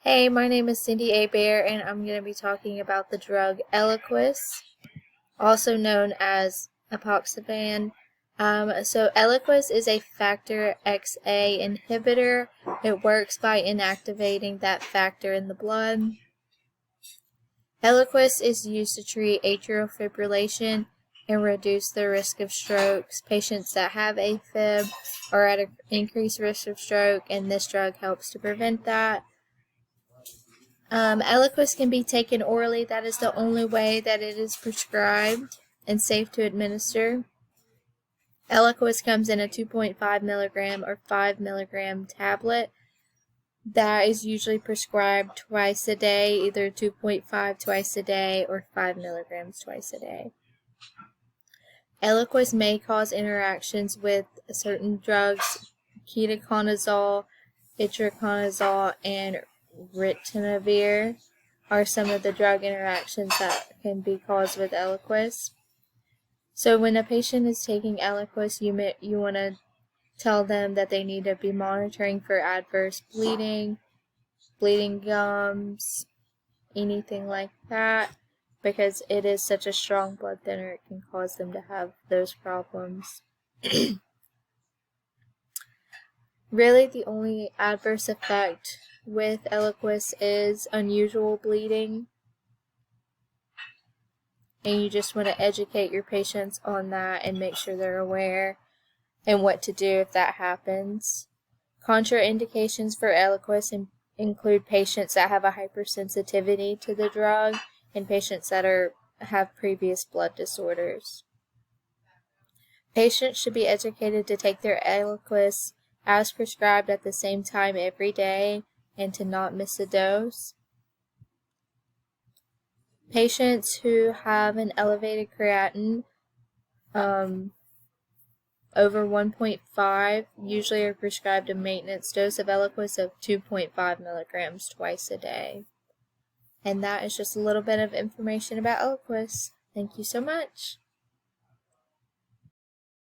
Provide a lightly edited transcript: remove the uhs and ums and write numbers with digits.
Hey, my name is Cindy A. Bear, and I'm going to be talking about the drug Eliquis, also known as apixaban. So Eliquis is a factor XA inhibitor. It works by inactivating that factor in the blood. Eliquis is used to treat atrial fibrillation and reduce the risk of strokes. Patients that have AFib are at an increased risk of stroke, and this drug helps to prevent that. Eliquis can be taken orally. That is the only way that it is prescribed and safe to administer. Eliquis comes in a 2.5 milligram or 5 milligram tablet. That is usually prescribed twice a day, either 2.5 twice a day or 5 milligrams twice a day. Eliquis may cause interactions with certain drugs, ketoconazole, itraconazole, and ritonavir are some of the drug interactions that can be caused with Eliquis. So when a patient is taking Eliquis, you want to tell them that they need to be monitoring for adverse bleeding, bleeding gums, anything like that, because it is such a strong blood thinner, it can cause them to have those problems. Really, the only adverse effect with Eliquis is unusual bleeding, and you just want to educate your patients on that and make sure they're aware and what to do if that happens. Contraindications for Eliquis include patients that have a hypersensitivity to the drug and patients that have previous blood disorders. Patients should be educated to take their Eliquis as prescribed at the same time every day and to not miss a dose. Patients who have an elevated creatinine over 1.5 usually are prescribed a maintenance dose of Eliquis of 2.5 milligrams twice a day. And that is just a little bit of information about Eliquis. Thank you so much.